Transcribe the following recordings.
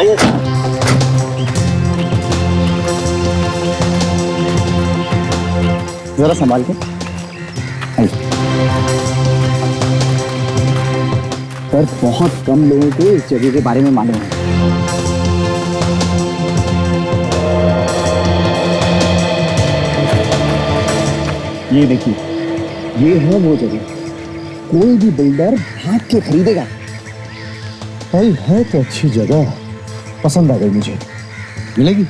आइए। जरा संभाल के। सर बहुत कम लोगों को इस जगह के बारे में मालूम है। ये देखिए, ये है वो जगह। कोई भी बिल्डर भाग के खरीदेगा। भाई है तो अच्छी जगह, पसंद आ गई मुझे। मिलेगी?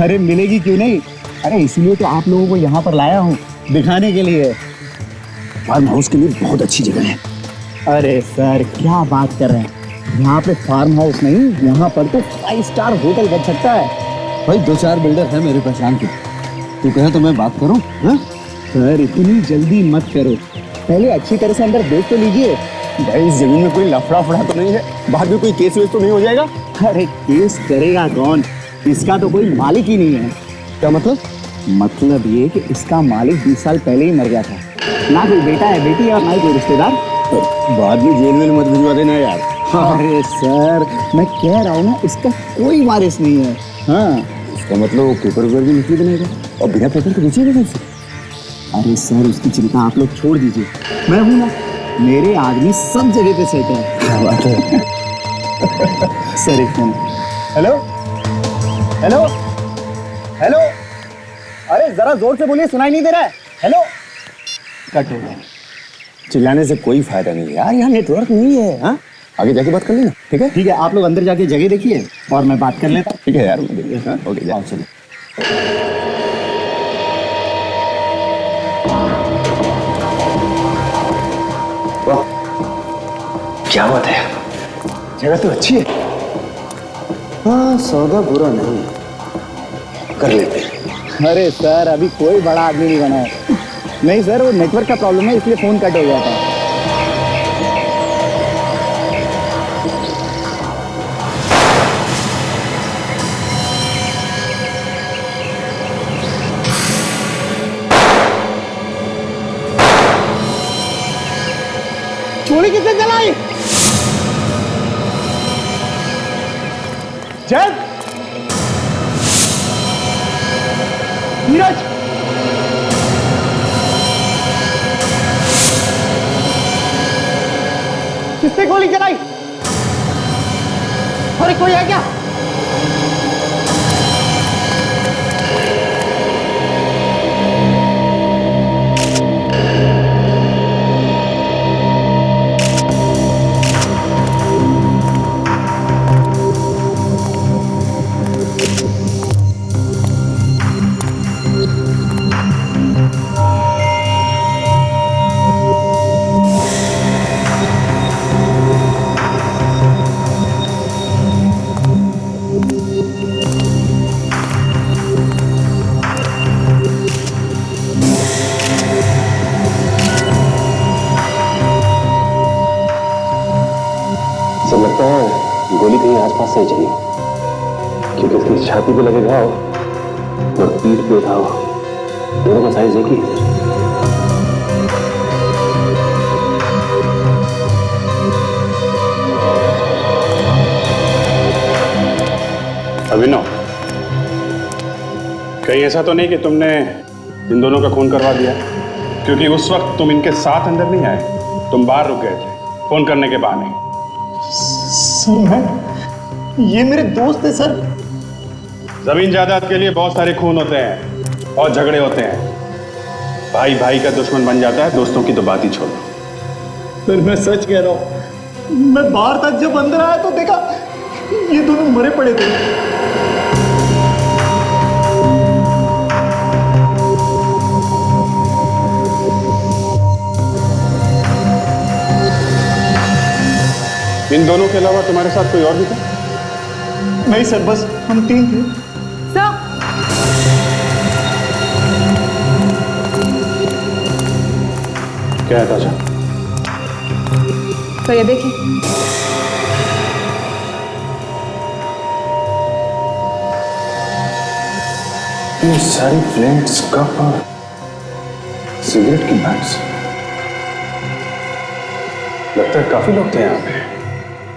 अरे मिलेगी क्यों नहीं। अरे इसलिए तो आप लोगों को यहाँ पर लाया हूँ, दिखाने के लिए। फार्म हाउस के लिए बहुत अच्छी जगह है। अरे सर क्या बात कर रहे हैं, यहाँ पे फार्म हाउस नहीं, यहाँ पर तो 5 स्टार होटल बन सकता है। भाई 2-4 बिल्डर है मेरे पहचान के, तू कहे तो मैं बात करूँ? सर इतनी जल्दी मत करो, पहले अच्छी तरह से अंदर देख तो लीजिए। भाई इस जमीन में कोई लफड़ा फड़ा तो नहीं है, बाद में कोई केस वेस तो नहीं हो जाएगा? अरे केस करेगा कौन, इसका तो कोई मालिक ही नहीं है। क्या मतलब? मतलब ये कि इसका मालिक 20 साल पहले ही मर गया था। ना कोई बेटा है, बेटी है और ना ही कोई रिश्तेदार। बाद में जेल में मत भिजवा देना यार। अरे सर मैं कह रहा हूँ ना, इसका कोई वारिस नहीं है। हाँ इसका मतलब वो पेपर वेपर भी निकली बनेगा और बिना पेपर के बेचेगा कैसे? अरे सर उसकी चिंता आप लोग छोड़ दीजिए, मैं हूं ना, मेरे आदमी सब जगह पे सेट है। क्या बात है? सर एक फोन। हेलो हेलो हेलो, अरे जरा जोर से बोलिए, सुनाई नहीं दे रहा है। हेलो, कट हो गया। चिल्लाने से कोई फायदा नहीं है यार, यहाँ नेटवर्क नहीं है। हाँ आगे जाके बात कर लेना। ठीक है ठीक है, आप लोग अंदर जाके जगह देखिए और मैं बात कर लेता हूँ। ठीक है यार, ओके जाओ चलो। क्या बात है, जगह तो अच्छी है। हाँ सौदा बुरा नहीं, कर लेते हैं। अरे सर अभी कोई बड़ा आदमी नहीं बना है। नहीं सर वो नेटवर्क का प्रॉब्लम है, इसलिए फोन कट हो गया था। गोली किसने चलाई? जय नीरज, किसने गोली चलाई? अरे कोई है क्या? लगता है गोली कहीं आसपास से ही चली, क्योंकि इसकी छाती पे लगे घाव और पीठ पे घाव दोनों का साइज एक ही है। अभिनव, कहीं ऐसा तो नहीं कि तुमने इन दोनों का खून करवा दिया? क्योंकि उस वक्त तुम इनके साथ अंदर नहीं आए, तुम बाहर रुक गए थे फोन करने के बहाने। सर मैं, ये मेरे दोस्त है सर। जमीन जायदाद के लिए बहुत सारे खून होते हैं और झगड़े होते हैं, भाई भाई का दुश्मन बन जाता है, दोस्तों की तो बात ही छोड़ो। सर मैं सच कह रहा हूँ, मैं बाहर तक जब अंदर आया तो देखा ये दोनों मरे पड़े थे। इन दोनों के अलावा तुम्हारे साथ कोई और भी था? नहीं सर, बस हम 3 थे। सर क्या है ताजा? तो ये देखिए, ये सारी प्लेट्स, कप और सिगरेट की बैग्स, लगता है काफी लोग थे यहाँ पे।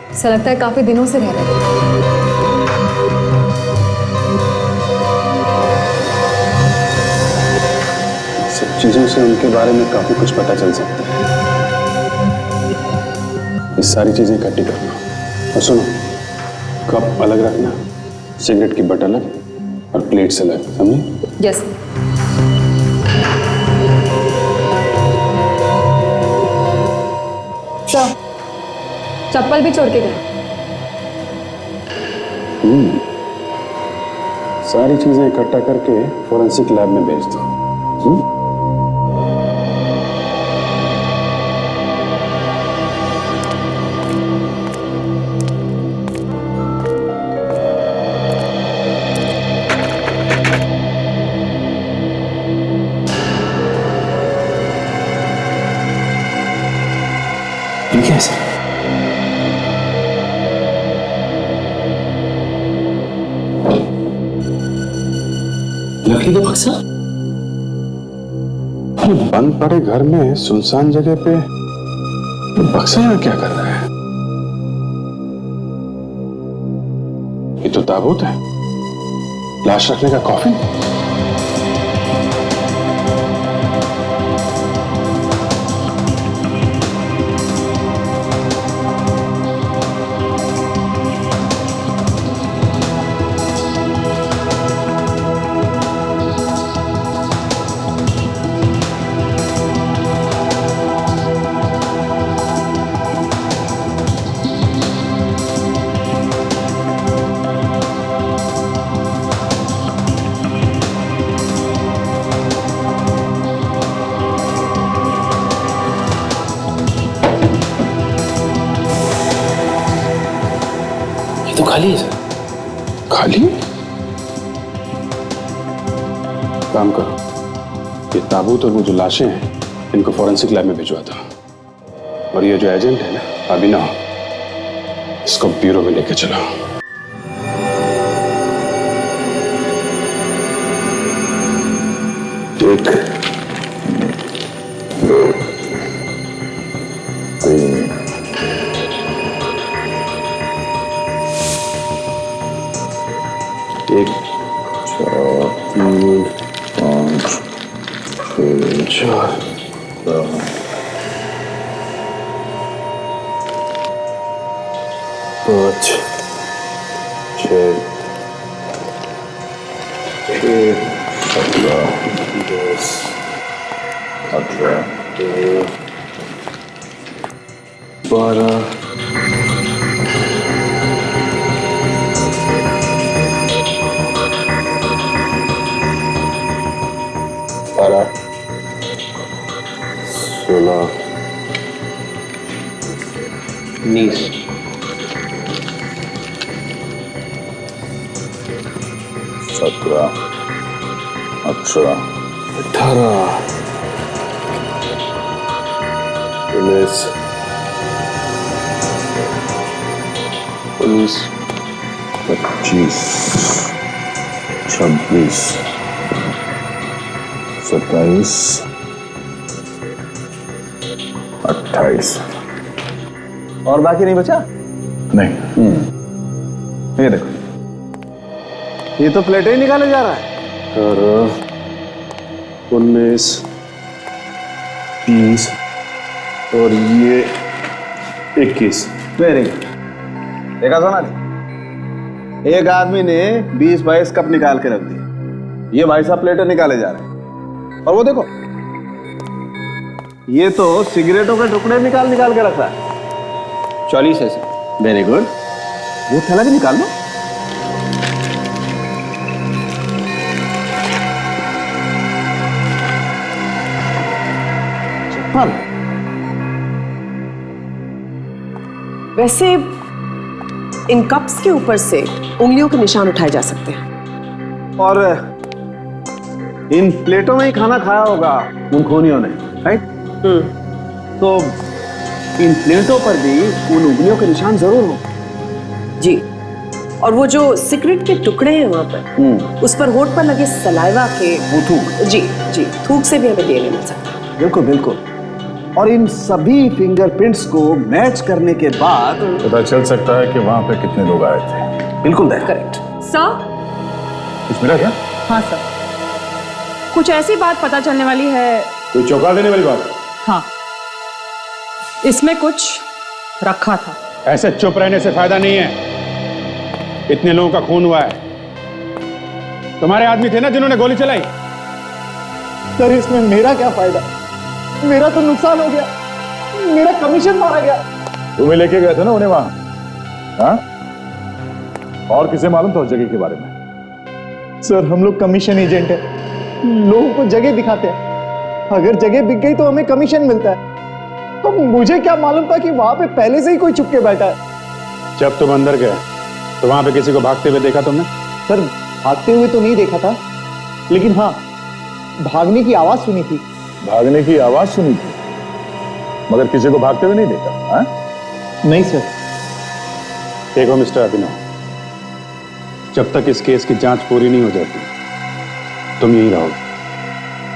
ऐसा लगता है काफी दिनों से रह रहे थे। चीजों से उनके बारे में काफी कुछ पता चल सकता है। ये सारी चीजें इकट्ठी कर लो और सुनो, कप अलग रखना, सिगरेट की बट अलग और प्लेट्स अलग, समझे? यस। सर, चप्पल भी छोड़ के गए। सारी चीजें इकट्ठा करके फोरेंसिक लैब में भेज दो। ठीक है सर। लकड़ी का बक्सा? बंद पड़े घर में सुनसान जगह पे बक्सा यहाँ क्या कर रहा है? ये तो ताबूत है, लाश रखने का कॉफिन। तो खाली है सर। खाली? काम करो, ये ताबूत और वो जो लाशें हैं इनको फोरेंसिक लैब में भिजवा दो, और ये जो एजेंट है ना अभिनव, इसको ब्यूरो में लेके चलो। एक, दो, तीन, एक, चार, तीन, पाँच, छः, चार, पाँच, छः, 17, 10, 18, 12, 16, 19, 17, 18, 19, 20, 25, 26, 27, 28। और बाकी नहीं बचा? नहीं। ये देखो, ये तो प्लेटें ही निकाले जा रहा है। 18, 19, 20 और ये 21। Very good. देखा सोनाली, एक आदमी ने 20-22 कप निकाल के रख दिए, ये भाई साहब प्लेटें निकाले जा रहे हैं। और वो देखो, ये तो सिगरेटों के टुकड़े निकाल के रख रहा है। 40 है सर। Very good. वो थैला भी निकाल लो। चप्पल। वैसे इन कप्स के ऊपर से उंगलियों के निशान उठाए जा सकते हैं। और इन प्लेटों में ही खाना खाया होगा उन खूनियों ने, राइट? तो इन प्लेटों पर भी उन उंगलियों के निशान जरूर हो। जी, और वो जो सिगरेट के टुकड़े हैं वहां पर, उस पर होठ पर लगे सलाइवा के वो थूक। जी जी, थूक से भी हमें डीएनए मिल सकता है। बिल्कुल बिल्कुल। और इन सभी फिंगरप्रिंट्स को मैच करने के बाद पता चल सकता है कि वहां पे कितने लोग आए थे। बिल्कुल करेक्ट सर। कुछ मिला क्या? हाँ सर, कुछ ऐसी बात पता चलने वाली है कोई चौंका देने वाली बात? हाँ, इसमें कुछ रखा था। ऐसे चुप रहने से फायदा नहीं है। इतने लोगों का खून हुआ है। तुम्हारे आदमी थे ना जिन्होंने गोली चलाई? सर इसमें मेरा क्या फायदा? मेरा तो नुकसान हो गया, मेरा कमीशन मारा गया। तुम्हें लेके गए थे ना उन्हें वहां, हाँ? और किसे मालूम था उस जगह के बारे में? सर हम लोग कमीशन एजेंट है, लोगों को जगह दिखाते हैं। अगर जगह बिक गई तो हमें कमीशन मिलता है। तो मुझे क्या मालूम था कि वहां पे पहले से ही कोई छुप के बैठा है। जब तुम अंदर गए तो वहां पे किसी को भागते हुए देखा तुमने? सर भागते हुए तो नहीं देखा था, लेकिन हाँ भागने की आवाज सुनी थी। भागने की आवाज सुनी थी, मगर किसी को भागते हुए नहीं देखा, हाँ? नहीं सर। देखो मिस्टर अभिनव, जब तक इस केस की जांच पूरी नहीं हो जाती तुम यहीं रहो।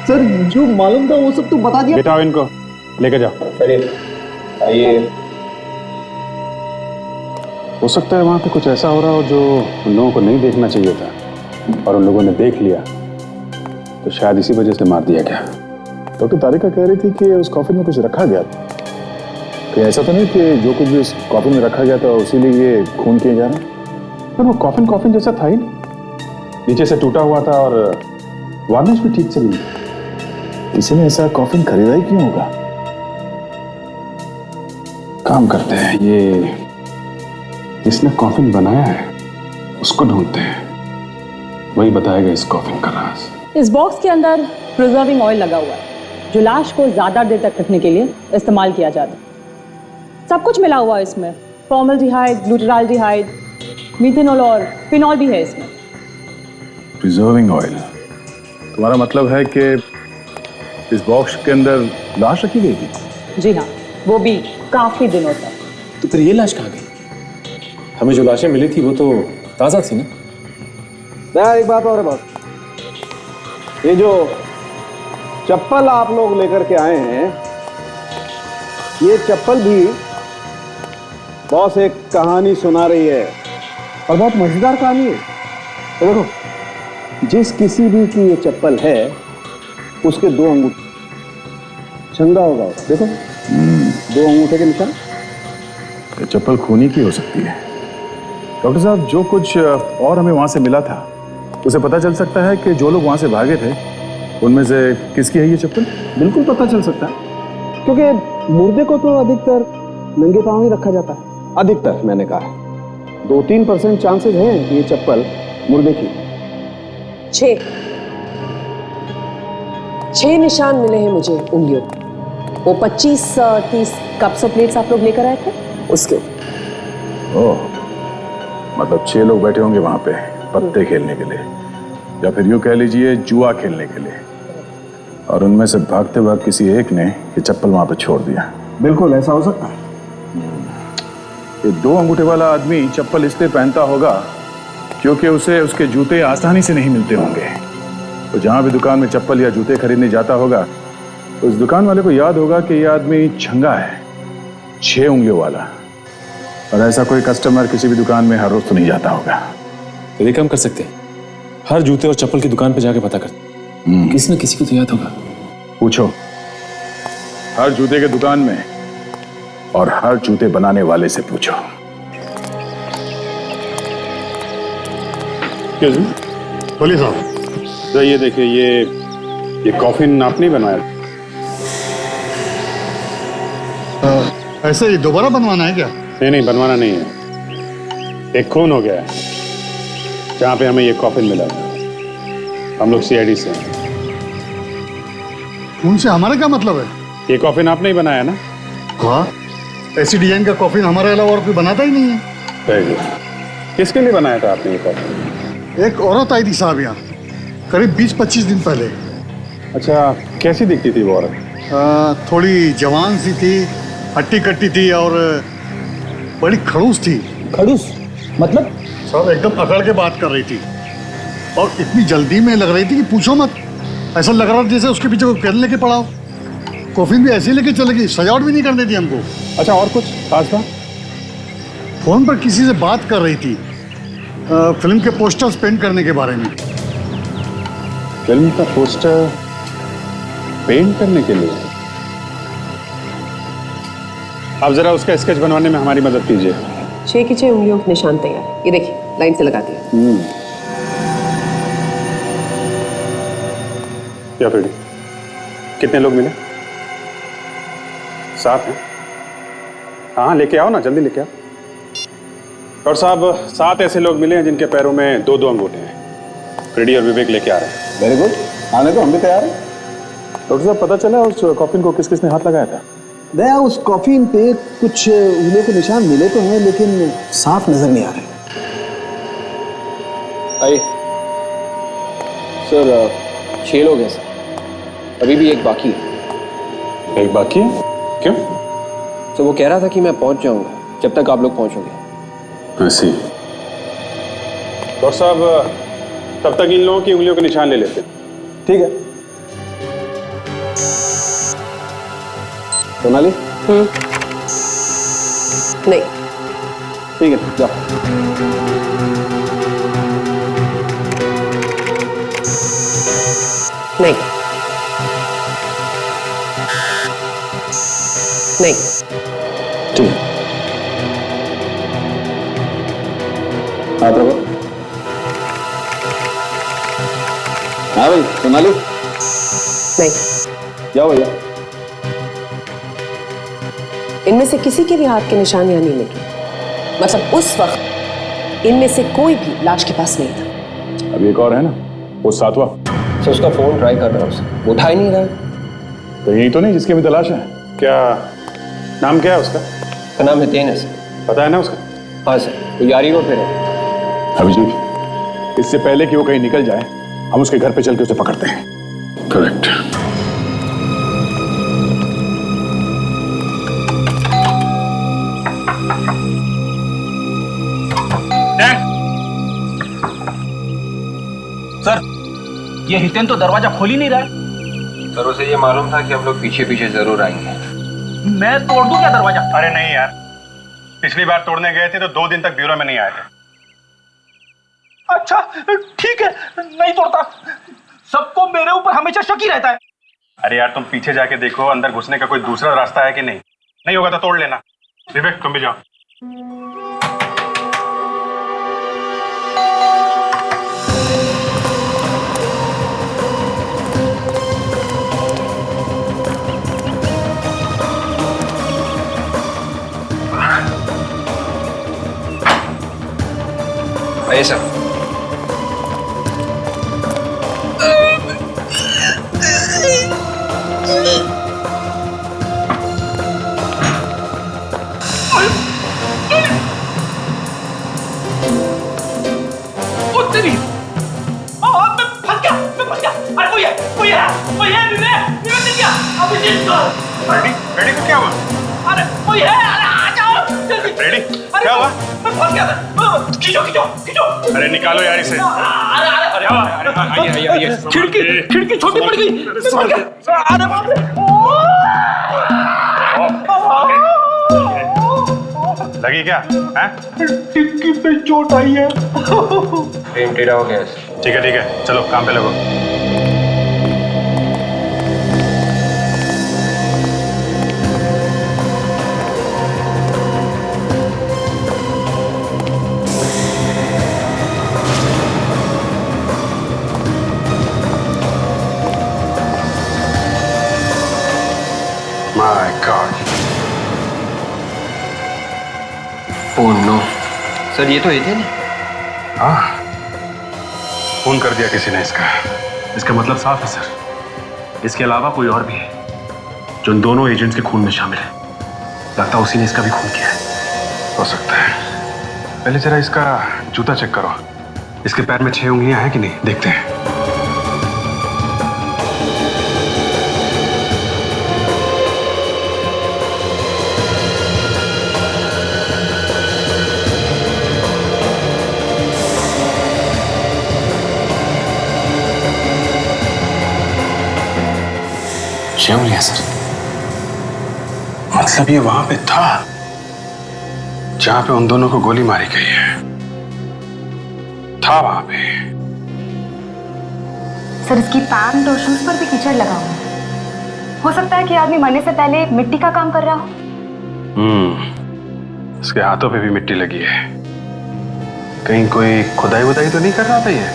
सर जो मालूम था वो सब तो बता दिया। बिठाओ इनको, लेके जाओ। आइए। हो सकता है वहां पे कुछ ऐसा हो रहा हो जो उन लोगों को नहीं देखना चाहिए था, और उन लोगों ने देख लिया तो शायद इसी वजह से मार दिया गया। डॉक्टर तारिका कह रही थी कि उस कॉफिन में कुछ रखा गया था। कि ऐसा तो नहीं कि जो कुछ भी उस कॉफिन में रखा गया था उसी लिए ये खून किए जा रहे हैं? पर वो कॉफिन जैसा था ही नहीं, नीचे से टूटा हुआ था और वार्निश भी ठीक से नहीं थी। किसी ने ऐसा कॉफिन खरीदा ही क्यों होगा? काम करते हैं, ये जिसने कॉफिन बनाया है उसको ढूंढते हैं, वही बताएगा इस कॉफिन का राज। इस बॉक्स के अंदर प्रिजर्विंग ऑयल लगा हुआ है जो लाश को ज्यादा देर तक रखने के लिए इस्तेमाल किया जाता है। सब कुछ मिला हुआ है इसमें, फॉर्मल्डिहाइड, ग्लूटाराल्डिहाइड, मीथेनॉल और फिनॉल भी है इसमें। प्रिजर्विंग ऑयल, तुम्हारा मतलब है कि इस बॉक्स के अंदर लाश रखी गई थी? जी हाँ, वो भी काफी दिनों तक। तो फिर ये लाश कहाँ गई? हमें जो लाशें मिली थी वो तो ताजा थी ना? एक बात और है बॉस, ये जो चप्पल आप लोग लेकर के आए हैं, ये चप्पल भी बॉस एक कहानी सुना रही है, और बहुत मजेदार कहानी है। तो देखो, जिस किसी भी की ये चप्पल है उसके 2 अंगूठे, चंगा होगा, देखो 2 अंगूठे के निशान। ये चप्पल खूनी की हो सकती है। डॉक्टर साहब, जो कुछ और हमें वहां से मिला था उसे पता चल सकता है कि जो लोग वहां से भागे थे उनमें से किसकी है ये चप्पल? बिल्कुल पता चल सकता है, क्योंकि मुर्दे को तो अधिकतर नंगे पांव ही रखा जाता है। अधिकतर मैंने कहा है, 2-3% चांसेस हैं कि ये चप्पल मुर्दे की। 6 निशान मिले हैं मुझे उंगलियों पे। वो 25-30 कप्स और प्लेट्स आप लोग लेकर आए थे उसके ऊपर। ओह, मतलब 6 लोग बैठे होंगे वहां पे पत्ते खेलने के लिए, या फिर यूं कह लीजिए जुआ खेलने के लिए, और उनमें से भागते भाग किसी एक ने ये चप्पल वहां पे छोड़ दिया। बिल्कुल ऐसा हो सकता है। ये 2 अंगूठे वाला आदमी चप्पल इसलिए पहनता होगा क्योंकि उसे उसके जूते आसानी से नहीं मिलते होंगे। तो जहां भी दुकान में चप्पल या जूते खरीदने जाता होगा तो उस दुकान वाले को याद होगा कि यह आदमी छंगा है, 6 उंगलियों वाला, और ऐसा कोई कस्टमर किसी भी दुकान में हर रोज तो नहीं जाता होगा। तो ये काम कर सकते हैं, हर जूते और चप्पल की दुकान पे जाके पता करते, किसी न किसी को तो याद होगा। पूछो हर जूते के दुकान में, और हर जूते बनाने वाले से पूछो। बोलिए साहब। तो ये देखिए, ये कॉफिन आपने ही बनाया? ऐसे ही दोबारा बनवाना है क्या? नहीं, बनवाना नहीं है। एक खून हो गया है जहां पे हमें ये कॉफिन मिला था। हम लोग सीआईडी से हैं। उनसे हमारा क्या मतलब है? ये कॉफिन आपने ही बनाया ना? हाँ, ऐसी डिजाइन का कॉफिन हमारे अलावा और कोई बनाता ही नहीं है। Very good. किसके लिए बनाया था आपने ये कॉफिन? एक औरत आई थी साहब यहाँ, करीब 20-25 दिन पहले। अच्छा, कैसी दिखती थी वो औरत? थोड़ी जवान सी थी, हट्टी कट्टी थी और बड़ी खड़ूस थी। खड़ूस मतलब? सब एकदम अकड़ के बात कर रही थी, और इतनी जल्दी में लग रही थी कि पूछो मत। ऐसा लग रहा था जैसे उसके पीछे कोई पेन लेके पड़ा हो। कॉफिन भी ऐसे लेके चलेगी, सजावट भी नहीं करने दी हमको। अच्छा, और कुछ खास बात? फोन पर किसी से बात कर रही थी फिल्म के पोस्टर्स पेंट करने के बारे में। फिल्म का पोस्टर? पेंट करने के लिए? आप जरा उसका स्केच बनवाने में हमारी मदद कीजिए। 6 की 6 उंगलियों के निशान तैयार। ये देखिए, लाइन से लगा दिया। क्या फ्रेडी, कितने लोग मिले? 7 हैं। हाँ, लेके आओ ना, जल्दी लेके आओ। डॉक्टर साहब, 7 ऐसे लोग मिले हैं जिनके पैरों में 2-2 अंगूठे हैं। फ्रेडी और विवेक लेके आ रहे हैं। वेरी गुड, आने तो हम भी तैयार हैं। डॉक्टर साहब, पता चला उस कॉफिन को किस किसने हाथ लगाया था? दया, उस कॉफिन पे कुछ उंगलियों के निशान मिले तो हैं, लेकिन साफ नजर नहीं आ रहे। आइए सर, 6 लोग हैं सर, अभी भी एक बाकी है। एक बाकी है? क्यों? तो वो कह रहा था कि मैं पहुंच जाऊंगा जब तक आप लोग पहुंचोगे। ऐसी। डॉक्टर साहब, तब तक इन लोगों की उंगलियों के निशान ले लेते हैं। ठीक है। सोनाली? नहीं। ठीक है, जाओ। नहीं। नहीं। ठीक है। हाथ रखो। हाँ भाई, सोनाली? नहीं। जाओ भैया। इनमें से किसी के भी हाथ के निशान यहाँ नहीं लगे। मतलब उस वक्त इनमें से कोई भी लाश के पास नहीं था। अभी एक और है ना, वो 7वां। सर उसका फोन ट्राई कर रहा हूँ सर, उठा ही नहीं रहा। तो यही तो नहीं जिसकी भी तलाश है? क्या नाम क्या है उसका? उसका नाम हितेन है सर। पता है ना उसका? हाँ सर, वो यारी रोड पे है। अभिजीत, इससे पहले कि वो कहीं निकल जाए, हम उसके घर पे चल के उसे पकड़ते हैं। करेक्ट। सर, ये हितेन तो दरवाजा खोल ही नहीं रहा है। सर उसे ये मालूम था कि हम लोग पीछे पीछे जरूर आएंगे। मैं तोड़ दूं क्या दरवाजा? अरे नहीं यार, पिछली बार तोड़ने गए थे तो 2 दिन तक ब्यूरो में नहीं आए थे। अच्छा ठीक है, नहीं तोड़ता। सबको मेरे ऊपर हमेशा शक ही रहता है। अरे यार, तुम पीछे जाके देखो, अंदर घुसने का कोई दूसरा रास्ता है कि नहीं। नहीं होगा तो तोड़ लेना। विवेक, तुम भी जाओ। आइए सर। रेडी को क्या हुआ? अरे कोई है, अरे आ जाओ जल्दी। रेडी, क्या हुआ? मैं फंस गया था। खींचो खींचो खींचो। अरे निकालो यार इसे। अरे अरे अरे अरे आइए। खिड़की छोटी पड़ गई। अरे बाप रे। लगी क्या? हैं? टिक्की पे चोट आई है। फ्रेम टेढ़ा हो गया। ठीक है, चलो काम पे लगो। My God. Oh no sir, ये तो हितेन। हाँ, खून कर दिया किसी ने इसका। इसका मतलब साफ है सर, इसके अलावा कोई और भी है जो इन दोनों एजेंट्स के खून में शामिल है। लगता है उसी ने इसका भी खून किया है। हो सकता है। पहले जरा इसका जूता चेक करो। इसके पैर में 6 उंगलियां हैं कि नहीं, देखते हैं। उंगलियां सर, मतलब ये वहां पे था जहां पे उन दोनों को गोली मारी गई है। था वहां पे। सर इसकी पैंट और शूज पर भी कीचड़ लगा हुआ है। हो सकता है कि आदमी मरने से पहले मिट्टी का काम कर रहा हो। इसके हाथों पे भी मिट्टी लगी है। कहीं कोई खुदाई वुदाई तो नहीं कर रहा था ये?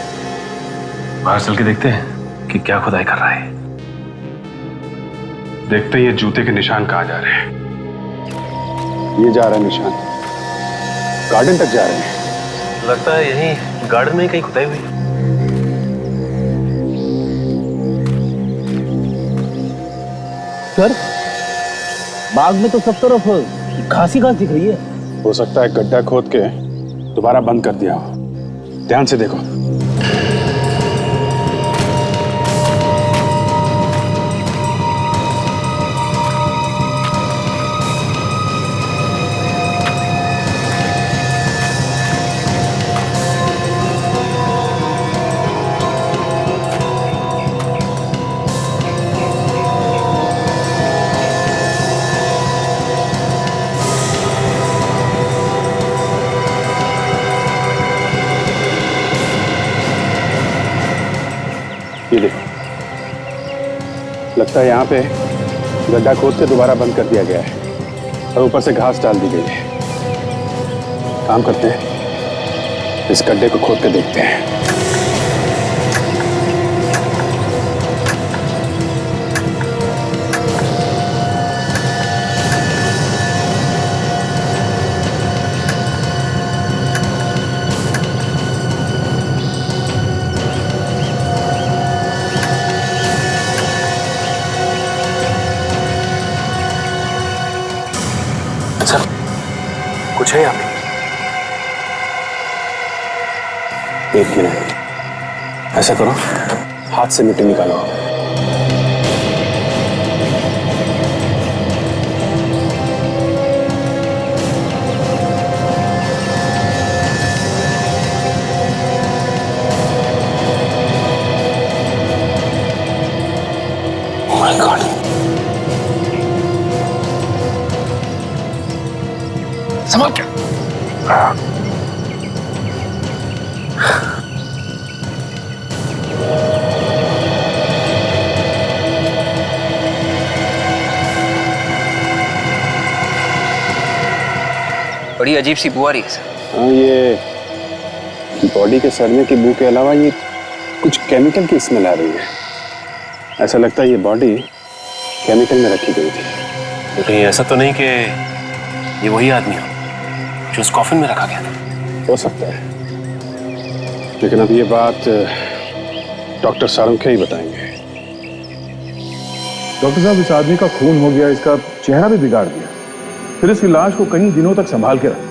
बाहर चल के देखते हैं कि क्या खुदाई कर रहा है। देखते हैं ये जूते के निशान कहाँ जा रहे हैं। ये जा रहा है निशान, गार्डन तक जा रहे हैं। लगता है यहीं गार्डन में ही कहीं खुदाई हुई। सर, बाग में तो सब तरफ घास ही घास दिख रही है। हो सकता है गड्ढा खोद के दोबारा बंद कर दिया हो। ध्यान से देखो। ये देखो, लगता है यहाँ पे गड्ढा खोद के दोबारा बंद कर दिया गया है और ऊपर से घास डाल दी गई है। काम करते हैं, इस गड्ढे को खोद के देखते हैं। कुछ है यहाँ पे? एक मिनट, ऐसा करो, हाथ से मिट्टी निकालो। Oh my God! संभाल क्या? बड़ी अजीब सी बू आ रही है सर। हाँ, ये बॉडी के सड़ने की बू के अलावा ये कुछ केमिकल की स्मेल आ रही है। ऐसा लगता है ये बॉडी केमिकल में रखी गई थी। तो कहीं ऐसा तो नहीं कि ये वही आदमी हो जो उस कॉफिन में रखा गया था? हो सकता है, लेकिन अब ये बात डॉक्टर सारंग ही बताएंगे। डॉक्टर साहब, इस आदमी का खून हो गया, इसका चेहरा भी बिगाड़ दिया, फिर इसकी लाश को कई दिनों तक संभाल के रखा।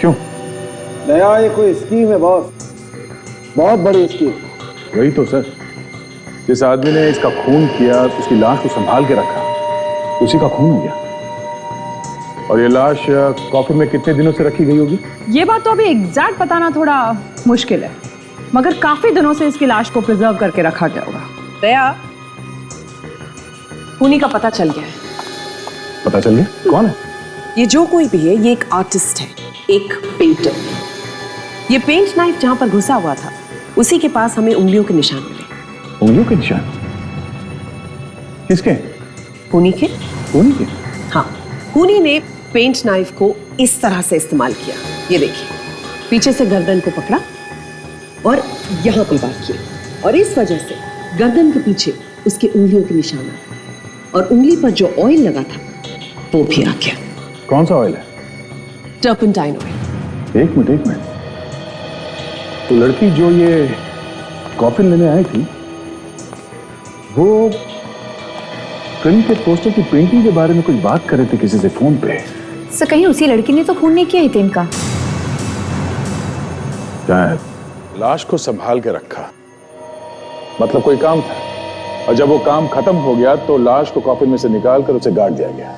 क्यों? नया ये कोई स्कीम है बॉस, बहुत बड़ी स्कीम। वही तो सर, जिस आदमी ने इसका खून किया, उसकी लाश को संभाल के रखा, उसी का खून हो गया। और ये लाश कॉफिन में कितने दिनों से रखी गई होगी? ये बात तो अभी एग्जैक्ट बताना थोड़ा मुश्किल है, मगर काफी दिनों से इसकी लाश को प्रिजर्व करके रखा गया होगा। दया, खूनी का पता चल गया है। पता चल गया? कौन है? ये जो कोई भी है, ये एक आर्टिस्ट है, एक पेंटर। ये पेंट नाइफ जहां पर घुसा हुआ था, उसी के पास हमें उंगलियों के निशान मिले। उंगलियों के निशान? किसके? खूनी के। खूनी के? हाँ, खूनी ने पेंट नाइफ को इस तरह से इस्तेमाल किया। ये देखिए, पीछे से गर्दन को पकड़ा और यहां पे वार किया, और इस वजह से गर्दन के पीछे उसके उंगलियों के निशान आ गए, और उंगली पर जो ऑयल लगा था वो भी आ गया। कौन सा ऑयल है? Turpentine oil. एक मिनट, तो लड़की जो ये कॉफिन लेने आई थी, वो कहीं के पोस्टर की पेंटिंग के बारे में कुछ बात कर रहे थे किसी से फोन पे। सर, कहीं उसी लड़की ने तो खून नहीं किया इतिन का? शायद। लाश को संभाल के रखा, मतलब कोई काम था, और जब वो काम खत्म हो गया तो लाश को कॉफिन में से निकाल कर उसे गाड़ दिया गया।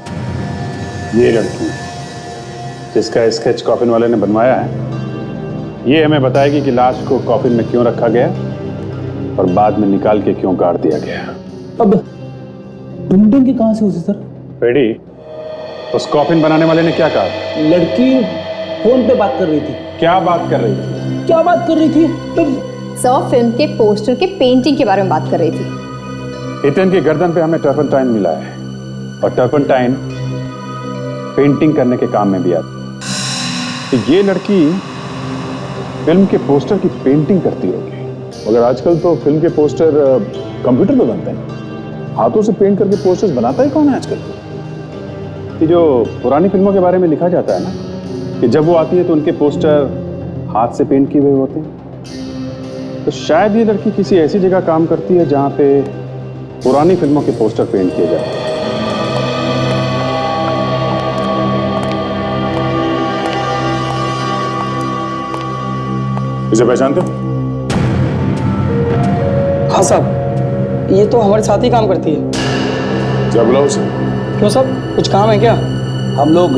ये लड़की जिसका स्केच कॉफिन वाले ने बनवाया है, ये हमें बताएगी कि लाश को कॉफिन में क्यों रखा गया और बाद में निकाल के क्यों गाड़ दिया गया। अब पेंटिंग की कहां से हुई सर? रेडी, उस कॉफिन बनाने वाले ने क्या कहा? लड़की फोन पे बात कर रही थी। क्या बात कर रही थी? क्या बात कर रही थी? सर, फिल्म के पोस्टर के पेंटिंग के बारे में बात कर रही थी। इतन की गर्दन पे हमें टर्पंटाइन मिला है और टर्पंटाइन पेंटिंग करने के काम में भी आती है। तो ये लड़की फिल्म के पोस्टर की पेंटिंग करती होगी। मगर आजकल तो फिल्म के पोस्टर कंप्यूटर पे बनते हैं, हाथों से पेंट करके पोस्टर्स बनाता ही कौन है आजकल? कि जो पुरानी फिल्मों के बारे में लिखा जाता है ना कि जब वो आती है तो उनके पोस्टर हाथ से पेंट किए हुए होते हैं। तो शायद ये लड़की किसी ऐसी जगह काम करती है जहां पे पुरानी फिल्मों के पोस्टर पेंट किए जाते हैं। इसे पहचानते हो? हाँ साहब, ये तो हमारे साथ ही काम करती है। क्या बुलाओ उसे? क्यों साहब, कुछ काम है क्या? हम लोग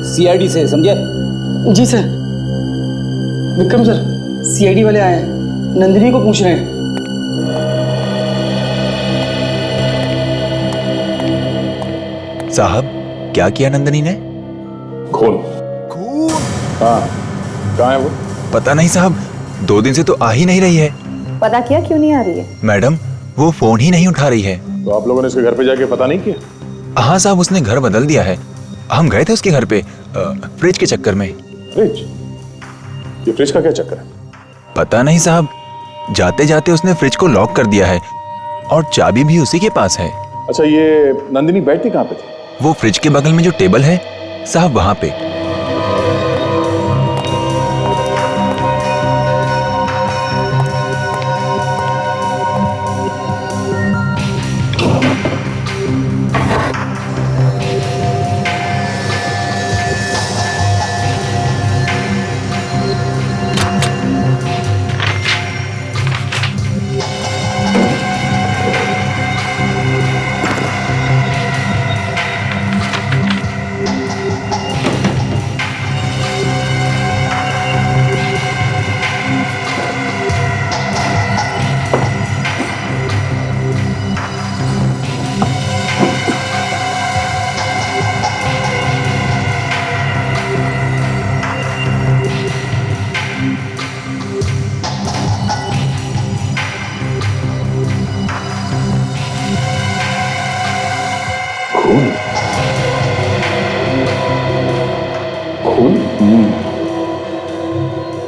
सीआईडी से, समझे? जी सर। विक्रम सर, सीआईडी वाले आए हैं, नंदिनी को पूछ रहे हैं। साहब, क्या किया नंदिनी ने? खून। खून? हाँ, कहाँ है वो? पता नहीं साहब, 2 दिन से तो आ ही नहीं रही है। पता किया क्यों नहीं आ रही है? मैडम, वो फोन ही नहीं उठा रही है। तो आप लोगों ने उसके घर पे जाके पता नहीं किया? हाँ साहब, उसने घर बदल दिया है। हम गए थे उसके घर पे फ्रिज के चक्कर में। फ्रिज? ये फ्रिज का क्या चक्कर है? पता नहीं साहब, जाते जाते उसने फ्रिज को लॉक कर दिया है और चाबी भी उसी के पास है। अच्छा, ये नंदिनी बैठती कहाँ पे थी? वो फ्रिज के बगल में जो टेबल है साहब, वहां पे।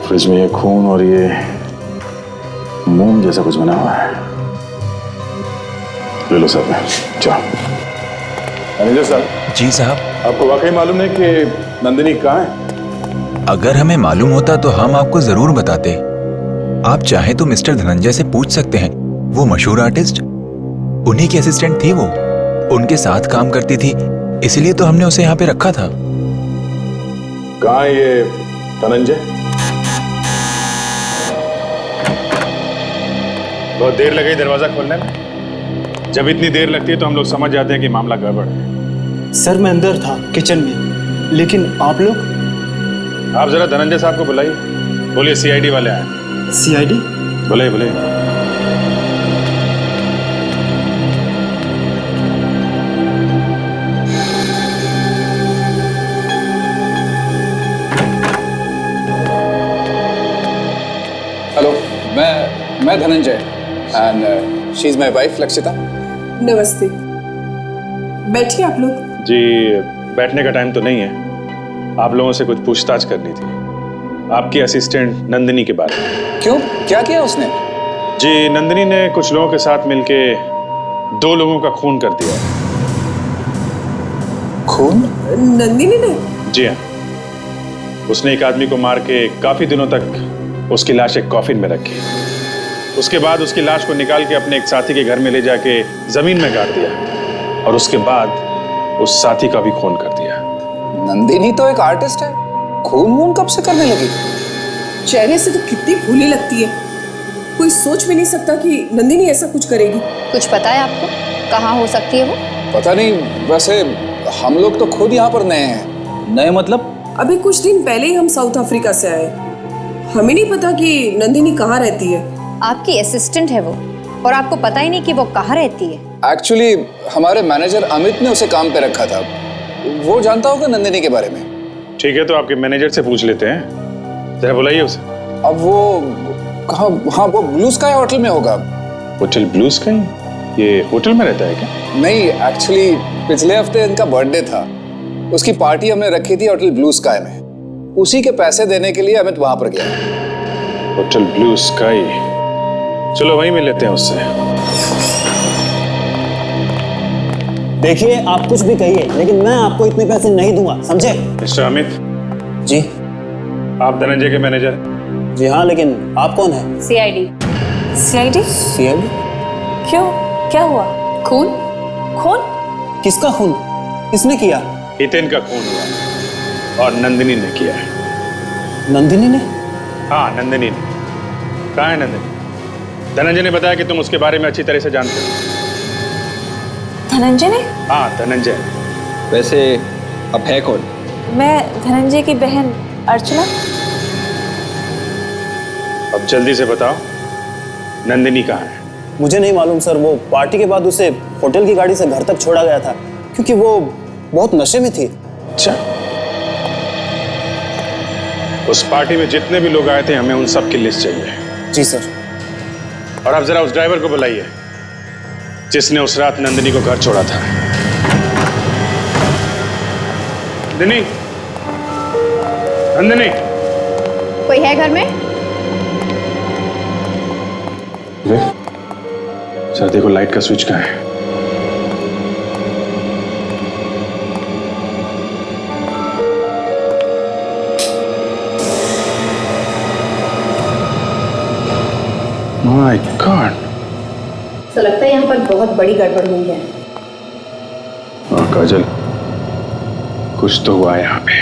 फ्रिज में ये खून और ये मोम जैसा कुछ बना हुआ है। ले लो साहब, जाओ। मैनेजर साहब। जी साहब। आपको वाकई मालूम है कि नंदिनी कहाँ है? अगर हमें मालूम होता तो हम आपको जरूर बताते। आप चाहे तो मिस्टर धनंजय से पूछ सकते हैं, वो मशहूर आर्टिस्ट, उन्हीं की असिस्टेंट थी वो, उनके साथ काम करती थी, इसलिए तो हमने उसे यहाँ पे रखा था। कहाँ है ये धनंजय? बहुत देर लगी दरवाजा खोलने में। जब इतनी देर लगती है तो हम लोग समझ जाते हैं कि मामला गड़बड़ है। सर, मैं अंदर था किचन में, लेकिन आप लोग? आप जरा धनंजय साहब को बुलाइए। बोलिए सीआईडी वाले आए। सीआईडी? बुलाइए बुलाइए। हेलो, मैं Dhananjay and she is my wife Lakshita. नमस्ते, बैठिए आप लोग। जी, बैठने का टाइम तो नहीं है, आप लोगों से कुछ पूछताछ करनी थी आपकी असिस्टेंट नंदिनी के बारे में। क्यों, क्या किया उसने? जी, नंदिनी ने कुछ लोगों के साथ मिलके 2 लोगों का खून कर दिया। खून? नंदिनी ने? जी हाँ, उसने एक आदमी को मार के काफी दिनों तक उसकी लाश एक कॉफिन में रखी। उसके बाद उसकी लाश को निकाल के अपने एक साथी के घर में ले जाके जमीन में गाड़ दिया और उसके बाद उस साथी का भी खून कर दिया। नंदिनी तो एक आर्टिस्ट है, खून वून कब से करने लगी? चेहरे से तो कितनी भोली लगती है, कोई सोच भी नहीं सकता कि नंदिनी ऐसा कुछ करेगी। कुछ पता है आपको, कहाँ हो सकती है वो? पता नहीं, वैसे हम लोग तो खुद यहाँ पर नए हैं। नए मतलब? अभी कुछ दिन पहले ही हम साउथ अफ्रीका से आए, हमें नहीं पता कि नंदिनी कहाँ रहती है। आपकी असिस्टेंट है वो, और आपको पता ही नहीं कि वो कहाँ रहती है। एक्चुअली हमारे मैनेजर अमित ने उसे काम पे रखा था, वो जानता होगा नंदिनी के बारे में। ठीक है, तो आपके मैनेजर से पूछ लेते हैं, जरा बुलाइए उसे। अब वो कहाँ? हाँ, वो ब्लू स्काई होटल में होगा। Hotel blue sky? ये होटल में रहता है क्या? नहीं, एक्चुअली पिछले हफ्ते इनका बर्थडे था। उसकी पार्टी हमने रखी थी होटल ब्लू स्काई में। उसी के पैसे देने के लिए अमित वहां पर गया। होटल ब्लू स्काई, चलो वहीं मिल लेते हैं उससे। देखिए, आप कुछ भी कहिए, लेकिन मैं आपको इतने पैसे नहीं दूंगा, समझे? मिस्टर अमित जी। आप धनंजय के मैनेजर? जी हाँ, लेकिन आप कौन है? सीआईडी। सीआईडी? सीआईडी? क्यों, क्या हुआ? खून? खून? किसका खून? किसने किया? हितेन का खून हुआ और नंदिनी ने किया है। नंदिनी ने? हाँ, नंदिनी ने। कहाँ है नंदिनी? धनंजय ने बताया कि तुम उसके बारे में अच्छी तरह से जानते हो। धनंजय ने? हाँ, धनंजय। वैसे अब है कौन? मैं धनंजय की बहन अर्चना। अब जल्दी से बताओ, नंदिनी कहाँ है? मुझे नहीं मालूम सर। वो पार्टी के बाद उसे होटल की गाड़ी से घर तक छोड़ा गया था, क्योंकि वो बहुत नशे में थी। अच्छा, उस पार्टी में जितने भी लोग आए थे, हमें उन सब की लिस्ट चाहिए। जी सर। और आप जरा उस ड्राइवर को बुलाइए जिसने उस रात नंदिनी को घर छोड़ा था। नंदिनी, नंदिनी, कोई है घर में? सर देखो, लाइट का स्विच कहाँ है? माय गॉड, तो लगता है यहाँ पर बहुत बड़ी गड़बड़ हुई है। काजल, कुछ तो हुआ है यहाँ पे।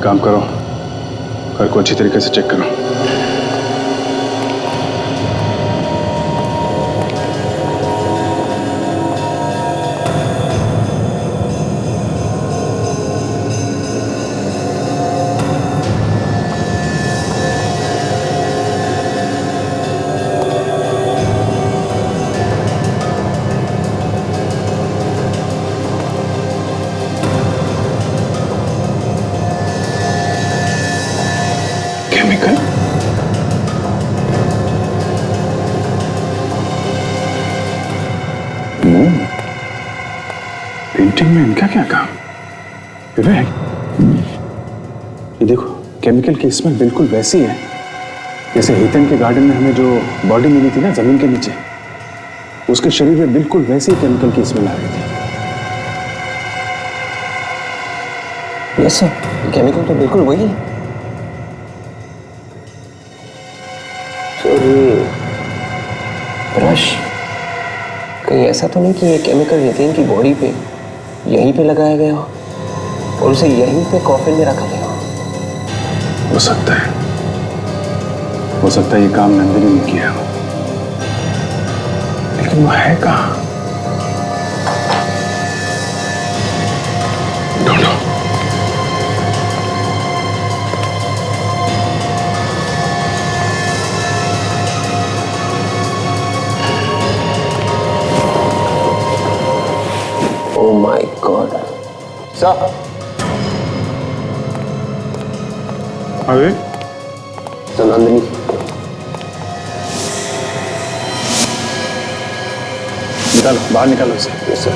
काम करो, घर को अच्छी तरीके से चेक करो। केमिकल? पेंटिंग में इनका क्या काम? विवेक, ये देखो, केमिकल की स्मेल बिल्कुल वैसी है जैसे हितन के गार्डन में हमें जो बॉडी मिली थी ना जमीन के नीचे, उसके शरीर में बिल्कुल वैसी ही केमिकल की स्मेल आ रही थी। यस सर, केमिकल तो बिल्कुल वही है। ब्रश कहीं ऐसा तो नहीं कि ये केमिकल हितेन की बॉडी पे यहीं पे लगाया गया हो और उसे यहीं पे कॉफिन में रखा गया हो? हो सकता है ये काम नंदिनी ने किया हो, लेकिन वो है कहाँ? ढूंढो। Oh my God. सर, अरे नंदिनी, निकालो, बाहर निकालो इसे। Yes sir.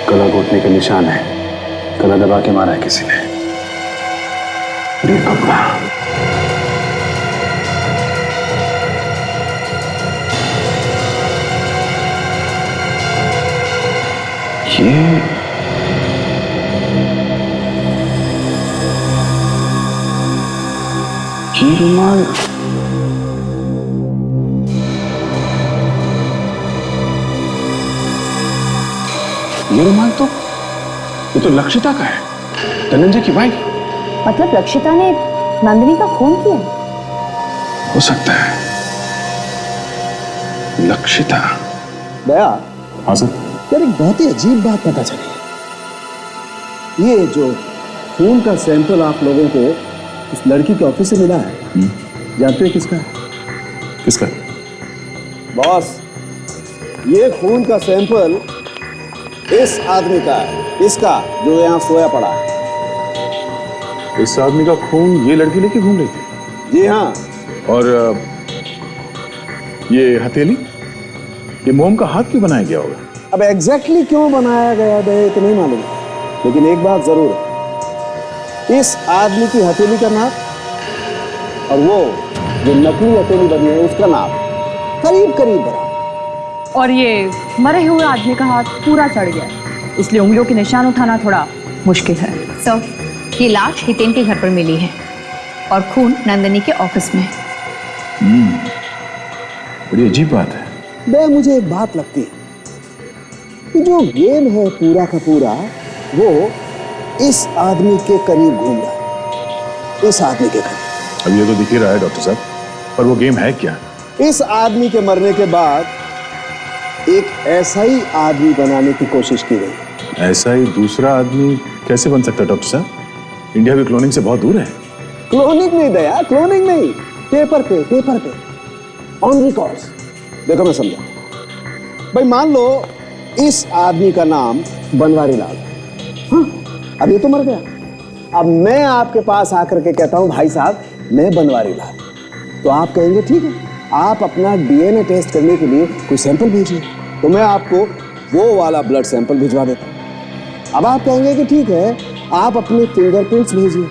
गला घोटने के निशान है, गला दबा के मारा है किसी ने। ये कपड़ा, ये रुमाल, ये तो लक्षिता का है, धनंजय की वाइफ। मतलब लक्षिता ने नंदिनी का खून किया? हो सकता है लक्षिता। दया। हाँ सर। यार, एक बहुत ही अजीब बात पता चली। ये जो खून का सैंपल आप लोगों को उस लड़की के ऑफिस से मिला है, जानते हो किसका है? किसका? बॉस, ये खून का सैंपल इस आदमी का है, इसका जो यहाँ सोया पड़ा है। इस आदमी का खून ये लड़की लेके घूम रही थी? जी हाँ। और ये हथेली, ये मोम का हाथ क्यों बनाया गया होगा? अब एग्जैक्टली क्यों बनाया गया है तो नहीं मालूम, लेकिन एक बात जरूर है, इस आदमी की हथेली का नाप और वो जो नकली हथेली बनी है उसका नाप करीब करीब बराबर। और ये मरे हुए आदमी का हाथ पूरा सड़ गया, इसलिए उंगलियों के निशान उठाना थोड़ा मुश्किल है। सर, ये लाश हितेन के घर पर मिली है और खून नंदिनी के ऑफिस में है। बड़ी अजीब बात है। बे मुझे एक बात लगती है कि जो गेम है पूरा का पूरा वो इस आदमी के करीब घूम रहा है, इस आदमी के करीब। अब ये तो दिख ही रहा है डॉक्टर साहब, पर वो गेम है क्या? इस आदमी के मरने के बाद एक ऐसा ही आदमी बनाने की कोशिश की गई। ऐसा ही दूसरा आदमी कैसे बन सकता है डॉक्टर साहब? इंडिया भी क्लोनिंग से बहुत दूर है। क्लोनिंग नहीं दया, क्लोनिंग नहीं, पेपर पे ऑन रिकॉर्ड्स। देखो मैं समझा भाई, मान लो इस आदमी का नाम बनवारी लाल, हाँ, अब ये तो मर गया। अब मैं आपके पास आकर के कहता हूं भाई साहब मैं बनवारी लाल, तो आप कहेंगे ठीक है, आप अपना डीएनए टेस्ट करने के लिए कोई सैंपल भेजिए, तो मैं आपको वो वाला ब्लड सैंपल भिजवा देता हूं। अब आप कहेंगे कि ठीक है, आप अपने फिंगरप्रिंट्स भेजिए,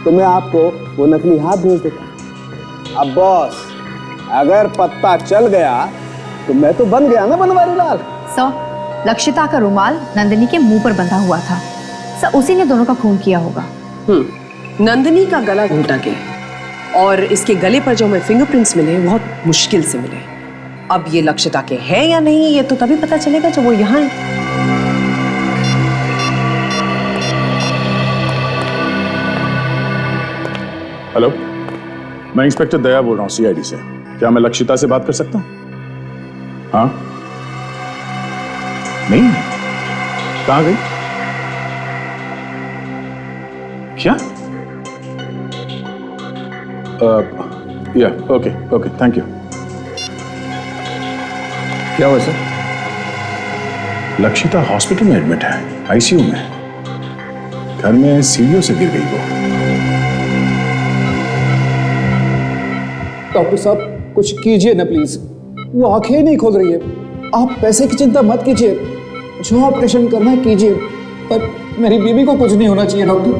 तो मैं आपको वो नकली हाथ भेज देता हूं। अब बॉस अगर पत्ता चल गया तो मैं तो बन गया ना बनवारी लाल। सर, लक्षिता का रुमाल नंदिनी के मुंह पर बंधा हुआ था। सर, उसी ने दोनों का खून किया होगा। नंदिनी का गला घोटा गया और इसके गले पर जो हमें फिंगरप्रिंट्स मिले बहुत मुश्किल से मिले। अब ये लक्षिता के हैं या नहीं ये तो तभी पता चलेगा जब वो यहाँ है। हेलो, मैं इंस्पेक्टर दया बोल रहा हूँ सीआईडी से। क्या मैं लक्षिता से बात कर सकता हूँ? हाँ? नहीं? कहाँ गई? क्या? या ओके, थैंक यू। क्या हुआ सर? लक्षिता हॉस्पिटल में एडमिट है, आईसीयू में। घर में सीढ़ियों से गिर गई वो। डॉक्टर साहब कुछ कीजिए ना प्लीज, वो आंखें नहीं खोल रही है। आप पैसे की चिंता मत कीजिए, जो ऑपरेशन करना है कीजिए, पर मेरी बीवी को कुछ नहीं होना चाहिए डॉक्टर।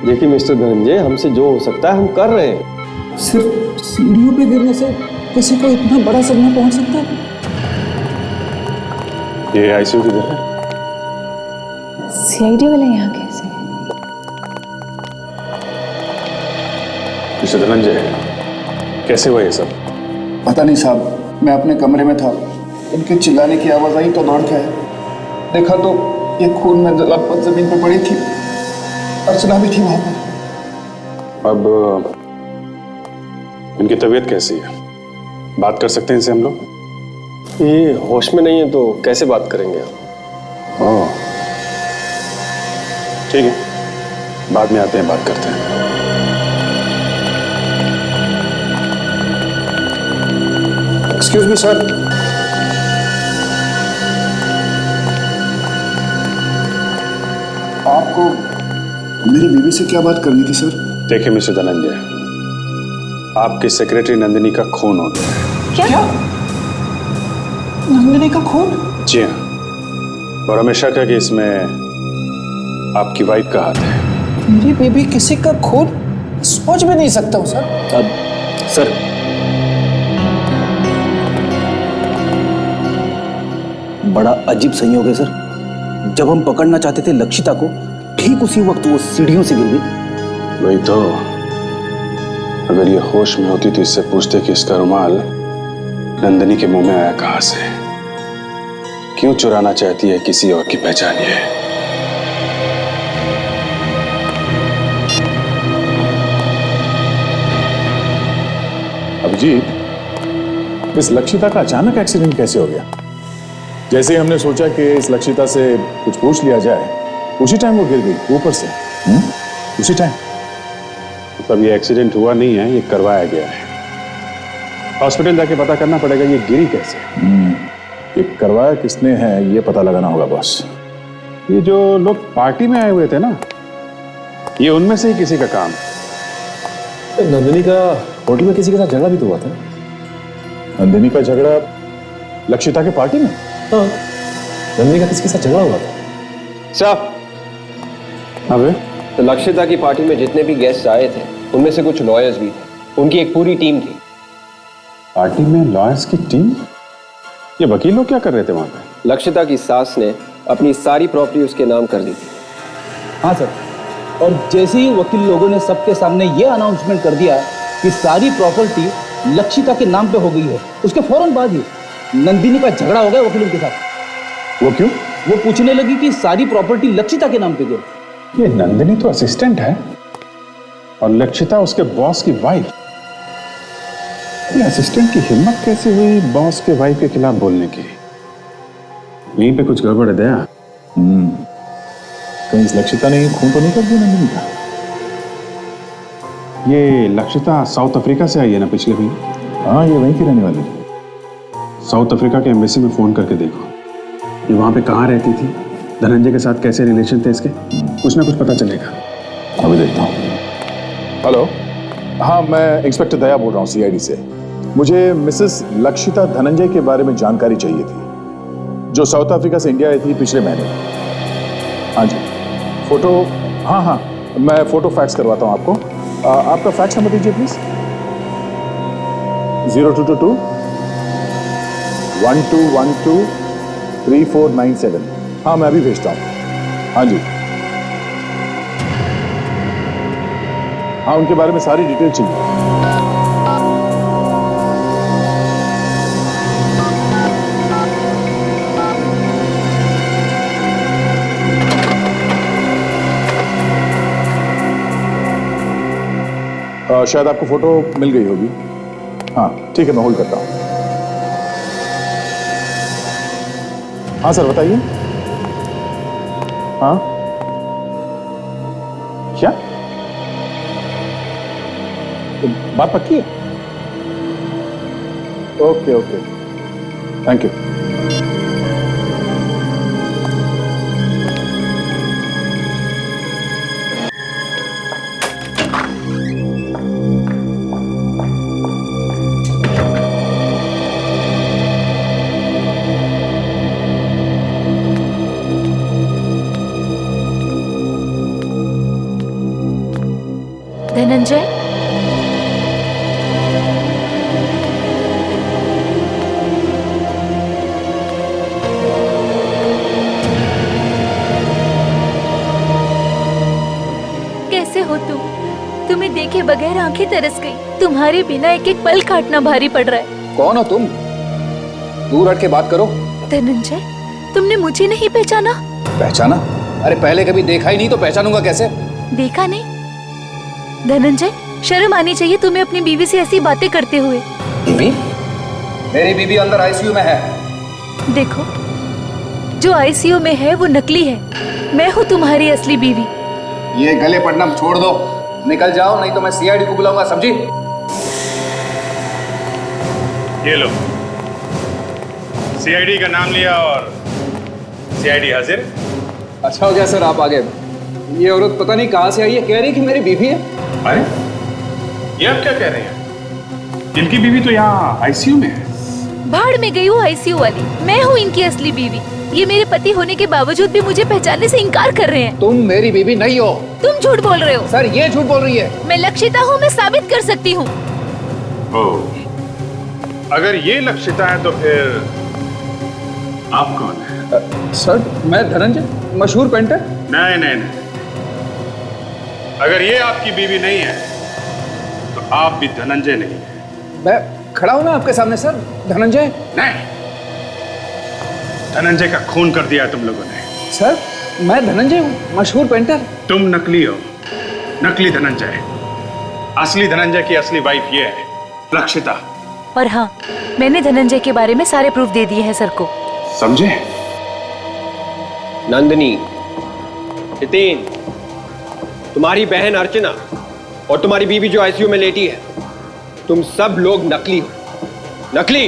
देखिए मिस्टर धनंजय, हमसे जो हो सकता है हम कर रहे हैं। सिर्फ सीढ़ियों पे गिरने से किसी को इतना बड़ा सदमा पहुंच सकता है? ये आईसीयू की जगह है। सीआईडी वाले यहाँ कैसे? मिस्टर धनंजय, कैसे हुआ ये सब? पता नहीं साहब, मैं अपने कमरे में था, इनके चिल्लाने की आवाज आई तो दौड़ के आया, देखा तो ये खून में लथपथ जमीन पर पड़ी थी, अर्चना भी थी वहां पर। अब इनकी तबीयत कैसी है? बात कर सकते हैं इनसे हम लोग? ये होश में नहीं है तो कैसे बात करेंगे? ओह, ठीक है, बाद में आते हैं, बात करते हैं। Excuse me sir. आपको मेरी बीवी से क्या बात करनी थी सर? देखिए मिस्टर धनंजय, आपकी सेक्रेटरी नंदिनी का खून हो गया है। क्या? नंदिनी का खून? जी हाँ, और हमें शक है कि इसमें आपकी वाइफ का हाथ है। मेरी बेबी किसी का खून? सोच भी नहीं सकता हूँ सर। सर, बड़ा अजीब संयोग है सर, जब हम पकड़ना चाहते थे लक्षिता को, ठीक उसी वक्त वो सीढ़ियों से गिर गई। वही तो, अगर ये होश में होती तो इससे पूछते कि इसका रुमाल नंदिनी के मुंह में आया कहां से, क्यों चुराना चाहती है किसी और की पहचान ये। अभिजीत, इस लक्षिता का अचानक एक्सीडेंट कैसे हो गया? जैसे ही हमने सोचा कि इस लक्षिता से कुछ पूछ लिया जाए, उसी टाइम वो गिर गई ऊपर से। उसी टाइम? मतलब ये एक्सीडेंट हुआ नहीं है, ये करवाया गया है। हॉस्पिटल जाके पता करना पड़ेगा ये गिरी कैसे। ये करवाया किसने है ये पता लगाना होगा बॉस। ये जो लोग पार्टी में आए हुए थे ना, ये उनमें से ही किसी का काम है। नंदिनी का होटल में किसी के साथ झगड़ा भी तो हुआ था। नंदिनी का झगड़ा लक्षिता के पार्टी में? हाँ, नंदिनी का किसके साथ झगड़ा हुआ था? साहब, अबे तो लक्षिता की पार्टी में जितने भी गेस्ट आए थे उनमें से कुछ लॉयर्स भी थे। उनकी एक पूरी टीम थी। पार्टी में लॉयर्स की टीम? ये वकील लोग क्या कर रहे थे वहां पे? लक्षिता की सास ने अपनी सारी प्रॉपर्टी उसके नाम कर दी थी। हाँ सर, और जैसे ही वकील लोगों ने सबके सामने ये अनाउंसमेंट कर दिया कि सारी प्रॉपर्टी लक्षिता के नाम पे हो गई है, उसके फौरन बाद ही नंदिनी का झगड़ा हो गया वकीलों के साथ। वो क्यों? वो पूछने लगी कि सारी प्रॉपर्टी लक्षिता के नाम पे क्यों। ये नंदिनी तो असिस्टेंट है और लक्षिता उसके बॉस की वाइफ। ये असिस्टेंट की हिम्मत कैसे हुई बॉस के वाइफ के खिलाफ बोलने की? यहीं पे कुछ गड़बड़ है दया। कहीं इस लक्षिता ने खून तो नहीं कर दिया नंदिनी का? ये लक्षिता साउथ अफ्रीका से आई है ना पिछले महीने? हाँ, ये वहीं की रहने वाली। साउथ अफ्रीका के एम्बेसी में फोन करके देखो, ये वहां पे कहाँ रहती थी, धनंजय के साथ कैसे रिलेशन थे इसके, कुछ ना कुछ पता चलेगा। अभी देखता हूँ। हेलो, हाँ मैं इंस्पेक्टर दया बोल रहा हूँ सीआईडी से। मुझे मिसेस लक्षिता धनंजय के बारे में जानकारी चाहिए थी, जो साउथ अफ्रीका से इंडिया आई थी पिछले महीने। हाँ जी, फोटो, हाँ मैं फोटो फैक्स करवाता हूँ आपको। आपका फैक्स नंबर दीजिए प्लीज। 0222 1212 3497। हाँ मैं अभी भेजता हूँ। हाँ जी, हाँ उनके बारे में सारी डिटेल चाहिए। शायद आपको फोटो मिल गई होगी। हाँ ठीक है, मैं होल्ड करता हूँ। हाँ सर बताइए। हाँ क्या तो बात पक्की है? Okay okay, thank you. Dhananjay, कैसे हो तुम? तुम्हें देखे बगैर आंखें तरस गई। तुम्हारे बिना एक एक पल काटना भारी पड़ रहा है। कौन हो तुम? दूर हट के बात करो। धनंजय, तुमने मुझे नहीं पहचाना? पहचाना? अरे पहले कभी देखा ही नहीं तो पहचानूंगा कैसे? देखा नहीं? धनंजय, शर्म आनी चाहिए तुम्हें अपनी बीवी से ऐसी बातें करते हुए। बीवी? मेरी बीवी अंदर आईसीयू में है। देखो, जो आईसीयू में है वो नकली है। मैं हूँ तुम्हारी असली बीवी। ये गले पड़ना छोड़ दो, निकल जाओ नहीं तो मैं सीआईडी को बुलाऊंगा, समझी? ये लो, सीआईडी का नाम लिया और सीआईडी हाजिर। अच्छा हो गया सर आप आ गए। ये औरत पता नहीं कहां से आई है, कह रही कि मेरी बीवी है। अरे ये आप क्या कह रहे हैं? इनकी बीवी तो यहाँ आईसीयू में है। भाड़ में गई हूँ आईसीयू वाली। मैं हूँ इनकी असली बीवी। ये मेरे पति होने के बावजूद भी मुझे पहचानने से इनकार कर रहे हैं। तुम मेरी बीवी नहीं हो। तुम झूठ बोल रहे हो। सर ये झूठ बोल रही है। मैं लक्षिता हूँ, मैं साबित कर सकती हूँ। अगर ये लक्षिता है तो फिर आप कौन है? सर मैं धनंजय, मशहूर पेंटर। नहीं नहीं नहीं, अगर ये आपकी बीवी नहीं है तो आप भी धनंजय नहीं है। मैं खड़ा हूं ना आपके सामने सर, धनंजय। नहीं, धनंजय का खून कर दिया तुम लोगों ने। सर मैं धनंजय हूँ, मशहूर पेंटर। तुम नकली हो, नकली धनंजय। असली धनंजय की असली वाइफ ये है, लक्षिता। और हाँ, मैंने धनंजय के बारे में सारे प्रूफ दे दिए हैं सर को। समझे? नंदिनी, हितेन, तुम्हारी बहन अर्चना और तुम्हारी बीवी जो आईसीयू में लेटी है, तुम सब लोग नकली हो। नकली।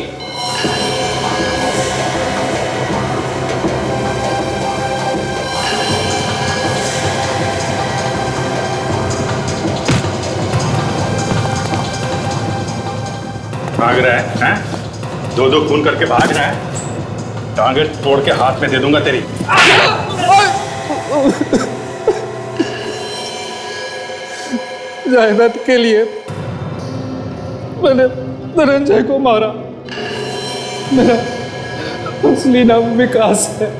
भाग रहा है, हैं? दो दो खून करके भाग रहा है। टांगे तोड़ के हाथ में दे दूंगा तेरी। जायदाद के लिए मैंने धनंजय को मारा। मेरा असली नाम विकास है।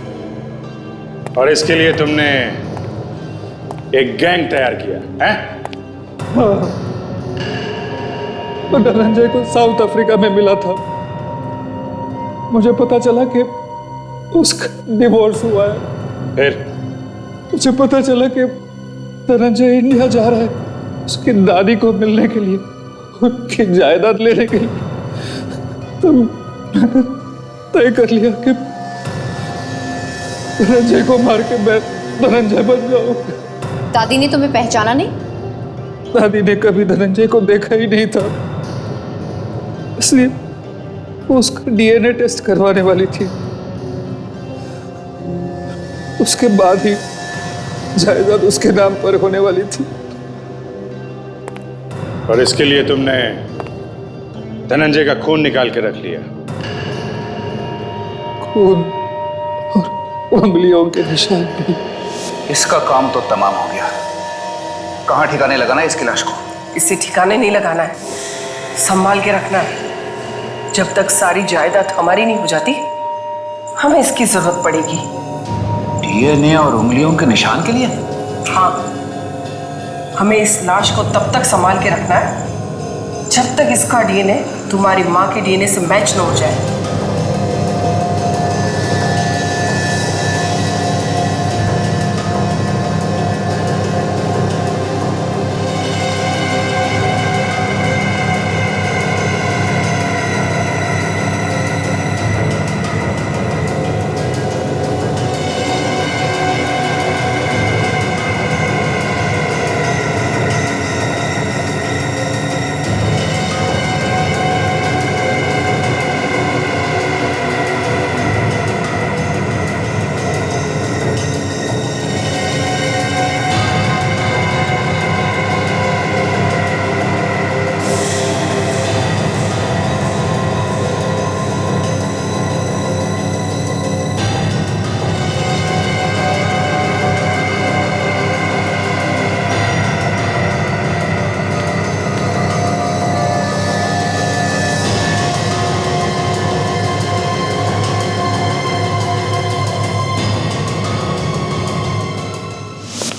और इसके लिए तुमने एक गैंग तैयार किया है? हाँ। तो धनंजय को साउथ अफ्रीका में मिला था। मुझे पता चला कि उसका डिवोर्स हुआ है। फिर मुझे पता चला कि धनंजय इंडिया जा रहा है उसकी दादी को मिलने के लिए, उनकी जायदाद लेने के लिए। तो मैंने तय कर लिया कि धनंजय को मार के मैं धनंजय बन जाऊंगा। दादी ने तुम्हें पहचाना नहीं? दादी ने कभी धनंजय को देखा ही नहीं था, इसलिए वो उसका डीएनए टेस्ट करवाने वाली थी। उसके बाद ही जायदाद उसके नाम पर होने वाली थी। और इसके लिए तुमने धनंजय का खून निकाल के रख लिया। खून और उंगलियों के निशान भी। इसका काम तो तमाम हो गया। कहाँ ठिकाने लगाना है इसकी लाश को? इसे ठिकाने नहीं लगाना है, संभाल के रखना है। जब तक सारी जायदाद हमारी नहीं हो जाती, हमें इसकी जरूरत पड़ेगी। डीएनए और उंगलियों के निशान के लिए? हाँ, हमें इस लाश को तब तक संभाल के रखना है जब तक इसका डीएनए तुम्हारी माँ के डीएनए से मैच न हो जाए।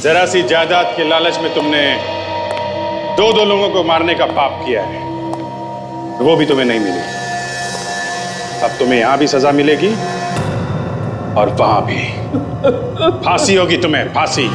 जरा सी जायदाद के लालच में तुमने दो दो लोगों को मारने का पाप किया है, वो भी तुम्हें नहीं मिली। अब तुम्हें यहां भी सजा मिलेगी और वहां भी। फांसी होगी तुम्हें, फांसी।